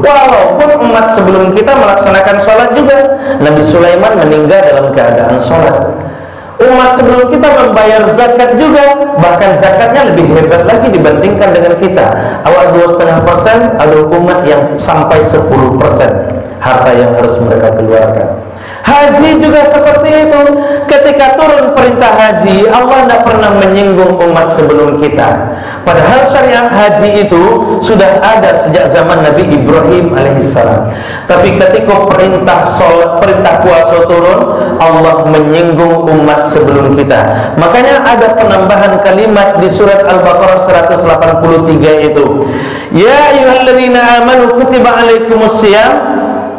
Walaupun umat sebelum kita melaksanakan sholat juga, Nabi Sulaiman meninggal dalam keadaan sholat. Umat sebelum kita membayar zakat juga, bahkan zakatnya lebih hebat lagi dibandingkan dengan kita. Awal 2,5%, ada umat yang sampai 10% harta yang harus mereka keluarkan. Haji juga seperti itu. Ketika turun perintah haji, Allah tidak pernah menyinggung umat sebelum kita. Padahal syariat haji itu sudah ada sejak zaman Nabi Ibrahim alaihissalam. Tapi ketika perintah sholat, perintah puasa turun, Allah menyinggung umat sebelum kita. Makanya ada penambahan kalimat di surat Al-Baqarah 183 itu. Ya ayyuhalladzina amanu kutiba alaikumusiyam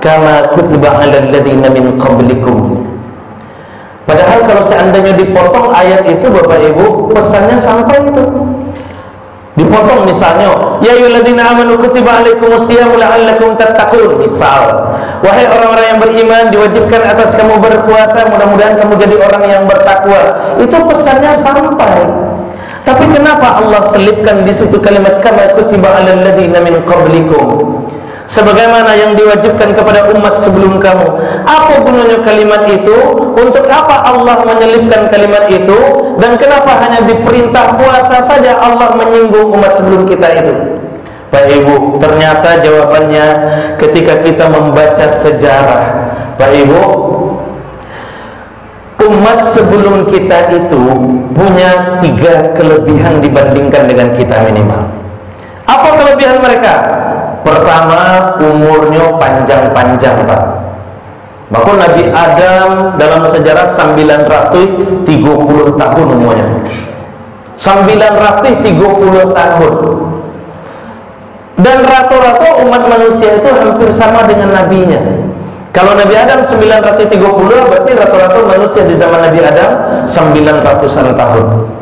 kama kutiba alal ladzina min qablikum. Padahal kalau seandainya dipotong ayat itu Bapak Ibu, pesannya sampai itu. Dipotong misalnya, ya ayyuhalladzina amanu kutiba alaikumusiyam la'allakum tattaqun. Misal, wahai orang-orang yang beriman, diwajibkan atas kamu berpuasa, mudah-mudahan kamu jadi orang yang bertakwa. Itu pesannya sampai. Tapi kenapa Allah selipkan di situ kalimat kama kutiba alal ladzina min qablikum? Sebagaimana yang diwajibkan kepada umat sebelum kamu. Apa gunanya kalimat itu? Untuk apa Allah menyelipkan kalimat itu? Dan kenapa hanya diperintah puasa saja Allah menyinggung umat sebelum kita itu? Pak Ibu, ternyata jawabannya ketika kita membaca sejarah. Pak Ibu, umat sebelum kita itu punya 3 kelebihan dibandingkan dengan kita minimal. Apa kelebihan mereka? Pertama, umurnya panjang-panjang, Pak. Maka Nabi Adam dalam sejarah 930 tahun umurnya. 930 tahun. Dan rata-rata umat manusia itu hampir sama dengan nabinya. Kalau Nabi Adam 930, berarti rata-rata manusia di zaman Nabi Adam 900-an tahun.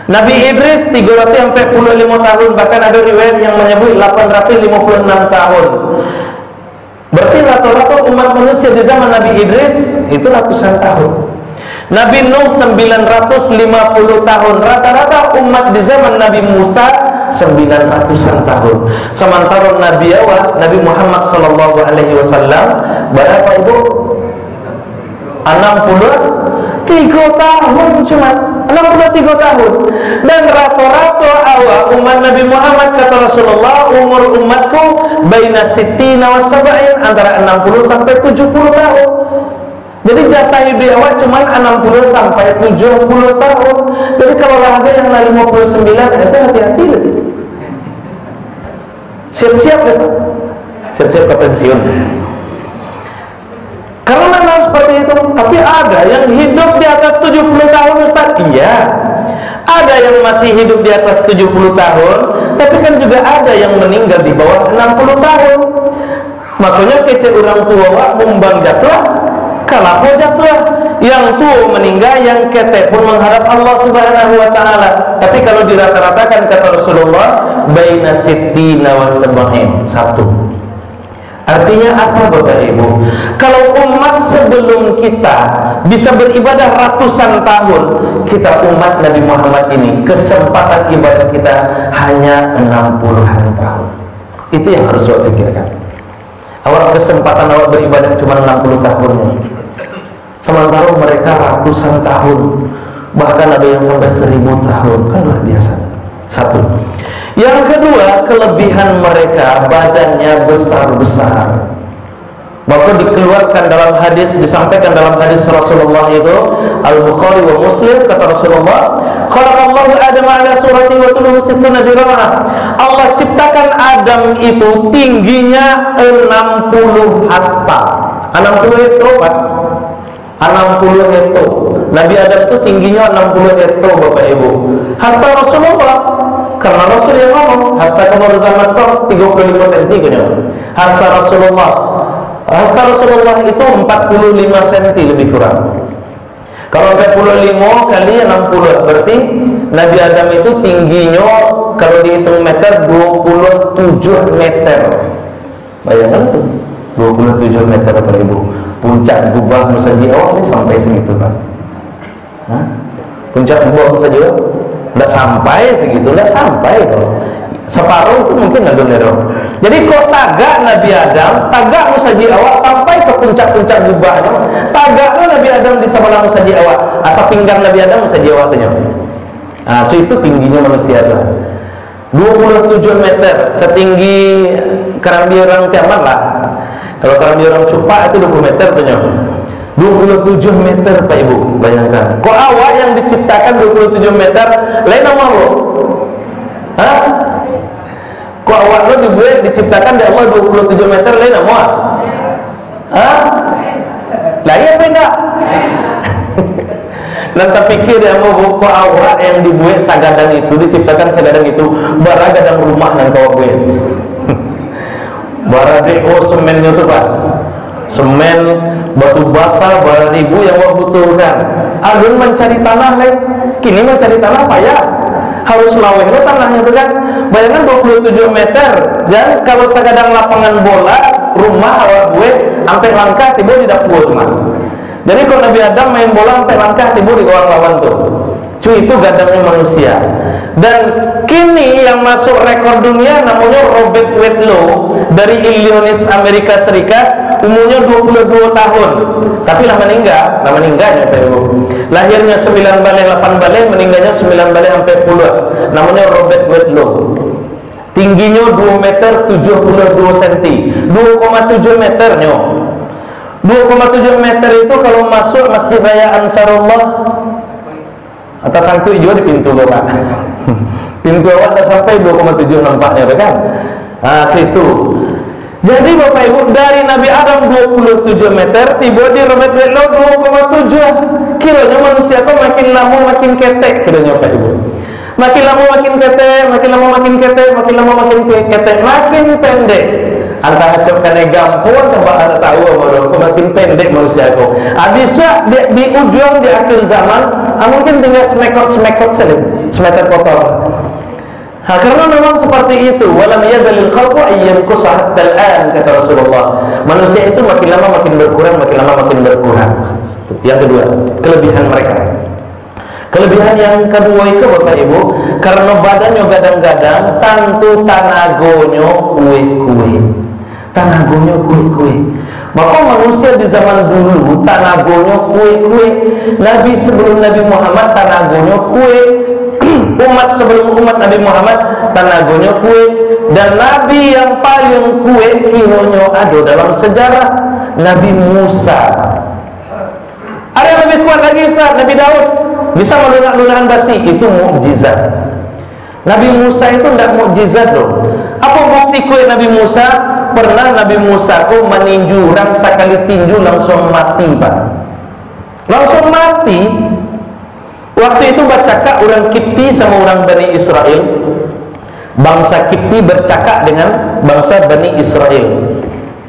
Nabi Idris 345 tahun, bahkan ada riwayat yang menyebut 856 tahun. Berarti rata-rata umat manusia di zaman Nabi Idris itu ratusan tahun. Nabi Nuh 950 tahun. Rata-rata umat di zaman Nabi Musa 900-an tahun. Sementara Nabi awal Nabi Muhammad sallallahu alaihi wasallam berapa Ibu? 63 tahun cuma. 63 tahun. Dan rata-rata awal umat Nabi Muhammad, kata Rasulullah, umur umatku baina sittina wa sab'in, antara 60 sampai 70 tahun. Jadi jatah di awal cuma 60 sampai 70 tahun. Jadi kalau ada yang 59, itu hati-hati nanti. Siap-siap ya Pak. Siap-siap ke pensiun. Karena memang seperti itu. Tapi ada yang hidup di atas 70 tahun Ustaz. Iya, ada yang masih hidup di atas 70 tahun. Tapi kan juga ada yang meninggal di bawah 60 tahun. Makanya kece orang tua mumbang jatuh, kalau jatuh yang tua meninggal, yang kete pun menghadap Allah subhanahu wa ta'ala. Tapi kalau dirata-ratakan kata Rasulullah, baina sittina wa sab'in, 1. Artinya apa Bapak Ibu? Kalau umat sebelum kita bisa beribadah ratusan tahun, kita umat Nabi Muhammad ini kesempatan ibadah kita hanya 60-an tahun. Itu yang harus awak pikirkan. Awak kesempatan awak beribadah cuma 60 tahun. Sementara mereka ratusan tahun, bahkan ada yang sampai 1000 tahun. Kan luar biasa. 1. Yang kedua, kelebihan mereka badannya besar-besar. Maka dikeluarkan dalam hadis, disampaikan dalam hadis Rasulullah itu Al-Bukhari wa Muslim, kata Rasulullah, khalaqallahu Adam ala surati wa tuluhu sittuna dira'ah. Allah ciptakan Adam itu tingginya 60 hasta. 60 hekto Pak. 60 hekto. Nabi Adam itu tingginya 60 hekto Bapak Ibu. Hasta Rasulullah. Karena Rasul yang ngomong, hasta kamar zaman kau 35 cm punya. Hasta Rasulullah itu 45 cm lebih kurang. Kalau 45 kali 60, berarti Nabi Adam itu tingginya kalau dihitung meter 27 meter. Bayangkan tuh, 27 meter Bapak Ibu. Puncak Gubah Nusa Jiwa ini sampai segitu Pak. Hah? Puncak Gubah Nusa Jiwa nggak sampai segitu, nggak sampai kalau separuh itu mungkin nggak benar. Jadi kok tagak Nabi Adam, tagak musaji awak sampai ke puncak-puncak gubahnya, tagaknya Nabi Adam di sebelah musaji awak, asal pinggang Nabi Adam musaji awak tanya. Nah, itu tingginya manusia tuh. 27 meter, setinggi kerambi orang Tiamat lah. Kalau kerambi orang Cupak itu 20 meter tanya. 27 meter Pak Ibu, bayangkan. Kok awak yang diciptakan 27 meter, lain nama lo? Hah? Kok awak lo dibuat diciptakan di Allah 27 meter, lain nama? Hah? Lah iya beda. Nanti pikir dia mau kok awak yang dibuat sagadang itu, diciptakan sagadang itu, bara gadang rumah dan kau buat. Bara deko semennya tuh Pak. Semen, batu bata, bara ribu yang awak butuhkan. Alun mencari tanah lain, kini mencari tanah payah. Harus laweh lo tanahnya tuh kan. Bayangkan 27 meter. Dan kalau sekadang lapangan bola, rumah awak gue sampai langkah tiba di dapur mah. Jadi kalau Nabi Adam main bola sampai langkah tiba di orang lawan tuh. Cuy, itu gadangnya manusia. Dan kini yang masuk rekor dunia namanya Robert Wadlow dari Illinois, Amerika Serikat, umurnya 22 tahun. Tapi lah meninggalnya Pak Ibu. Lahirnya 9 balik, 8 balik, meninggalnya 9 balik sampai puluh. Namanya Robert Wadlow. Tingginya 2 meter 72 cm. 2,7 meternya. 2,7 meter itu kalau masuk Masjid Raya Ansarullah, atas sangku juga di pintu Bapak. Pintu awak dah sampai 2,7 nampaknya kan? Nah, itu. Jadi Bapak Ibu, dari Nabi Adam 27 meter, tiba di Robert Wadlow 2,7. Kiranya manusia kok makin lama makin ketek, kiranya Bapak Ibu. Makin lama makin ketek, makin lama makin ketek, makin lama makin ketek, makin pendek. Antara cokkan gampun, tempat ada tahu kok makin pendek manusia kok. Habisnya di ujung di akhir zaman, mungkin tinggal semekot saja, semeter kotor. Nah, karena memang seperti itu. Walam yazalil khalqu ayyanqusa hatta al-an, kata Rasulullah. Manusia itu makin lama makin berkurang, makin lama makin berkurang. Yang kedua, kelebihan mereka. Kelebihan yang kedua itu Bapak Ibu, karena badannya gadang-gadang, tentu tanagonya kue-kue. Tanagonya kue-kue. Maka manusia di zaman dulu tanagonya kue-kue. Nabi sebelum Nabi Muhammad tanagonya kue. Umat sebelum umat Nabi Muhammad tanagonya kue. Dan Nabi yang paling kue kironya ada dalam sejarah Nabi Musa. Ada yang lebih kuat lagi Ustaz, Nabi Daud bisa melunak-lunakan basi, itu mukjizat. Nabi Musa itu tidak mukjizat loh. Apa bukti kue Nabi Musa? Pernah Nabi Musa kok meninju orang, sekali tinju langsung mati Pak. Langsung mati. Waktu itu bercakap orang Kipti sama orang Bani Israel. Bangsa Kipti bercakap dengan bangsa Bani Israel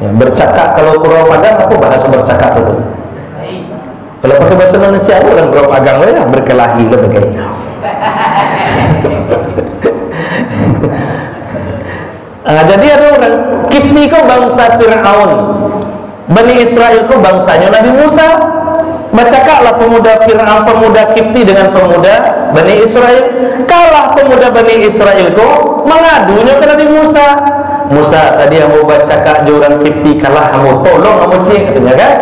ya, bercakap. Kalau Kurau Padang apa bahasa bercakap itu? Kalau pakai bahasa Indonesia orang Kurau Padang ya berkelahi lah bagai. Jadi ada orang Kipti kau bangsa Fir'aun, Bani Israel kau bangsanya Nabi Musa. Bercakaplah pemuda Fir'aun, pemuda Kipti dengan pemuda Bani Israel. Kalah pemuda Bani Israel kau mengadunya ke Nabi Musa. Musa tadi yang mau bercakap orang Kipti kalah, kamu tolong kamu cik katanya kan.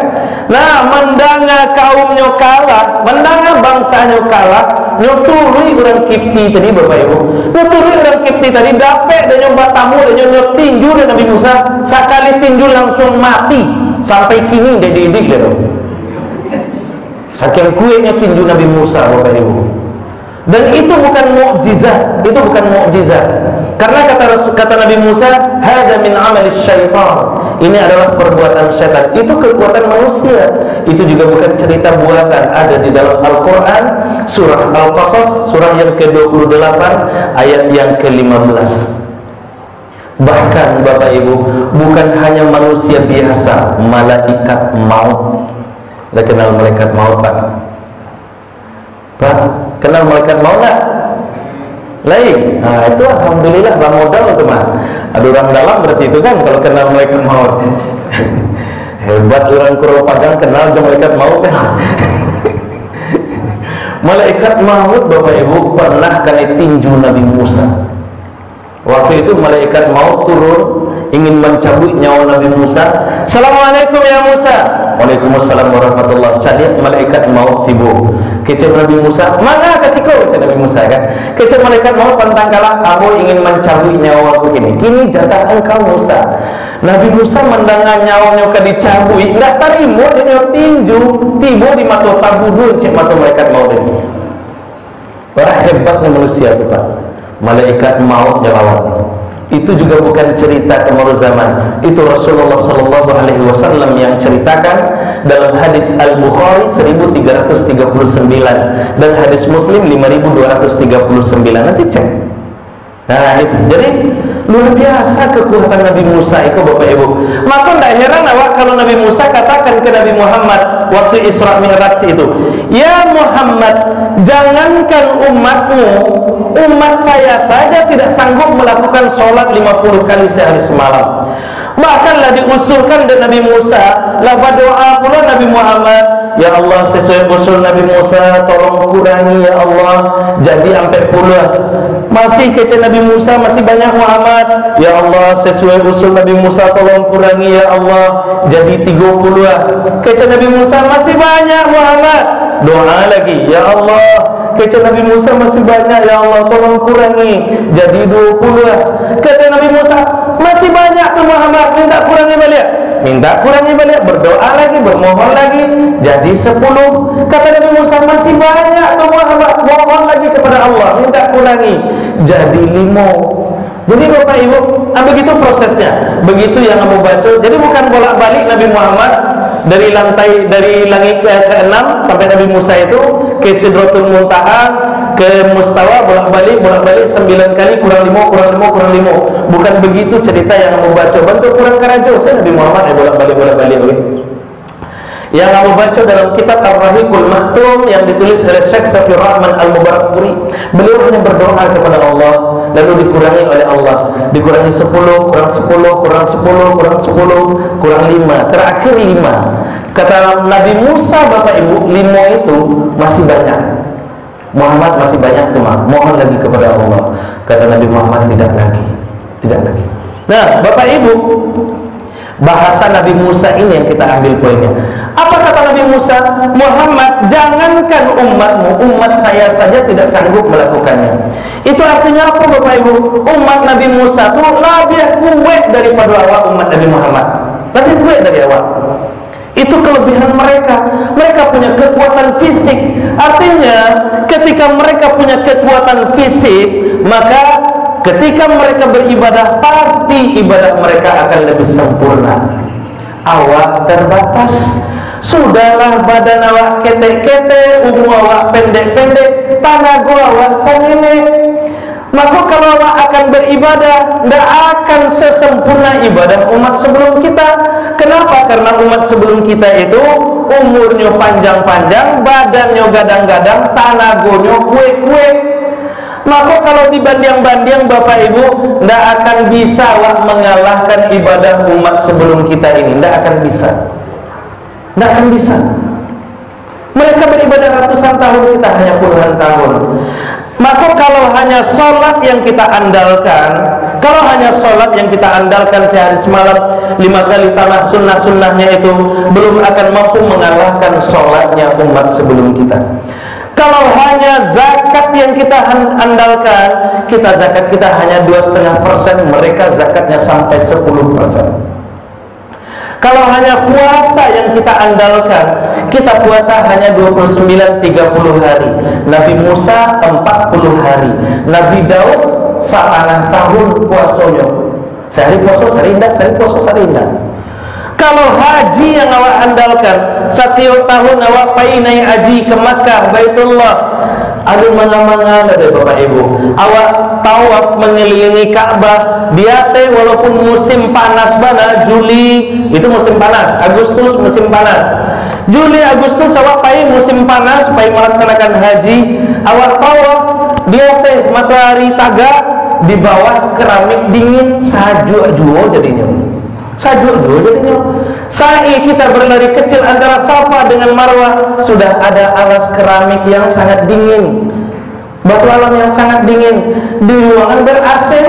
Nah, mendanga kaumnya kalah, mendanga bangsanya kalah, nyoturi orang Kipti tadi Bapak Ibu. Nyoturi orang Kipti tadi dapat dan nyoba tamu dan nyot tinju dan Nabi Musa sekali tinju langsung mati sampai kini dia didik dia. Saking kuenya tinju Nabi Musa Bapak Ibu. Dan itu bukan mukjizat, itu bukan mukjizat. Karena kata Nabi Musa, "Hadza min amali syaitan." Ini adalah perbuatan syaitan. Itu kekuatan manusia. Itu juga bukan cerita buatan, ada di dalam Al-Qur'an, surah Al-Qasas, surah yang ke-28 ayat yang ke-15. Bahkan Bapak Ibu, bukan hanya manusia biasa, malaikat maut. Anda kenal malaikat maut Pak? Pak, kenal malaikat maut tak? Lain. Nah itu alhamdulillah lah modal itu mah. Ada orang dalam berarti itu kan kalau kenal malaikat maut. Hebat orang Kurau Padang kenal malaikat maut kan. Malaikat maut Bapak Ibu pernah kali tinju Nabi Musa. Waktu itu malaikat maut turun ingin mencabut nyawa Nabi Musa. Assalamualaikum ya Musa. Waalaikumsalam warahmatullahi wabarakatuh. Jadi malaikat maut tiba. Kecil Nabi Musa, mana kasih kau? Kata Nabi Musa kan. Kecil malaikat maut pantangkalah, kamu ingin mencabut nyawa aku ini. Kini jatah engkau Musa. Nabi Musa mendengar nyawanya ke dicabut, nggak terima dia tinju, tiba di mata tabudun cek mata malaikat maut ini. Orang hebatnya manusia itu Pak. Malaikat maut nyelawatnya. Itu juga bukan cerita kemur zaman. Itu Rasulullah sallallahu alaihi wasallam yang ceritakan dalam hadis Al-Bukhari 1339 dan hadis Muslim 5239. Nanti cek. Nah itu. Jadi luar biasa kekuatan Nabi Musa itu Bapak Ibu. Maka tidak heran awak kalau Nabi Musa katakan ke Nabi Muhammad waktu Isra Mi'raj itu, ya Muhammad, jangankan umatmu, umat saya saja tidak sanggup melakukan sholat 50 kali sehari semalam. Bahkanlah diusulkan dari Nabi Musa, lah berdoa pula Nabi Muhammad, ya Allah sesuai usul Nabi Musa, tolong kurangi ya Allah jadi sampai puluh. Masih kece Nabi Musa masih banyak Muhammad, ya Allah sesuai usul Nabi Musa tolong kurangi ya Allah jadi 30. Kece Nabi Musa masih banyak Muhammad, doa lagi ya Allah. Kece Nabi Musa masih banyak ya Allah tolong kurangi jadi 20. Kata Nabi Musa masih banyak tuh Muhammad, minta kurangi balik, minta kurangi balik, berdoa lagi, bermohon lagi jadi 10. Kata Nabi Musa masih banyak tuh Muhammad, mohon lagi kepada Allah, minta kurangi jadi 5. Jadi Bapak Ibu, begitu prosesnya, begitu yang kamu baca. Jadi bukan bolak-balik Nabi Muhammad dari lantai, dari langit ke-6 sampai Nabi Musa itu ke Sidratul Muntaha, ke Mustawa, bolak-balik 9 kali, kurang 5, kurang 5, kurang 5. Bukan begitu cerita yang kamu baca. Bentuk kurang kerajo saya Nabi Muhammad bolak-balik. Yang kamu baca dalam kitab Ar-Rahiqul Maktum yang ditulis oleh Syekh Safir Rahman Al-Mubarakpuri, beliau hanya berdoa kepada Allah lalu dikurangi oleh Allah, dikurangi 10, kurang 10, kurang 10, kurang 10, kurang 5, terakhir 5. Kata Nabi Musa Bapak Ibu, 5 itu masih banyak. Muhammad masih banyak tuh, mohon lagi kepada Allah. Kata Nabi Muhammad tidak lagi. Nah Bapak Ibu, bahasa Nabi Musa ini yang kita ambil poinnya. Apa kata Nabi Musa? Muhammad, jangankan umatmu, umat saya saja tidak sanggup melakukannya. Itu artinya apa Bapak Ibu? Umat Nabi Musa itu lebih kuat daripada awak umat Nabi Muhammad. Lebih kuat dari awak. Itu kelebihan mereka. Mereka punya kekuatan fisik. Artinya ketika mereka punya kekuatan fisik, maka ketika mereka beribadah, pasti ibadah mereka akan lebih sempurna. Awak terbatas, sudahlah badan awak ketek-ketek, umur awak pendek-pendek, tanago awak sangene. Maka kalau awak akan beribadah, tidak akan sesempurna ibadah umat sebelum kita. Kenapa? Karena umat sebelum kita itu umurnya panjang-panjang, badannya gadang-gadang, tanagonya kue-kue. Maka kalau dibanding-banding Bapak Ibu, tidak akan bisa awak mengalahkan ibadah umat sebelum kita ini. Tidak akan bisa. Tidak akan bisa. Mereka beribadah ratusan tahun, kita hanya puluhan tahun. Maka kalau hanya sholat yang kita andalkan, sehari semalam 5 kali tanah sunnah-sunnahnya itu belum akan mampu mengalahkan sholatnya umat sebelum kita. Kalau hanya zakat yang kita andalkan, zakat kita hanya 2,5%, mereka zakatnya sampai 10%. Kalau hanya puasa yang kita andalkan, kita puasa hanya 29-30 hari. Nabi Musa 40 hari. Nabi Daud 1 tahun puasanya. Sehari puasa serindah, sehari puasa serindah. Kalau haji yang awak andalkan, setiap tahun awak pergi naik haji ke Makkah, Baitullah. Ada mana-mana dari Bapak Ibu. Awak tawaf mengelilingi Ka'bah. Dia walaupun musim panas bana, Juli itu musim panas, Agustus musim panas. Juli, Agustus awak pergi musim panas, pergi melaksanakan haji. Awak tawaf, dia matahari tagak di bawah keramik dingin, sajuk jual jadinya. Sa'i kita berlari kecil antara Safa dengan Marwah, sudah ada alas keramik yang sangat dingin, batu alam yang sangat dingin, di ruangan ber-AC,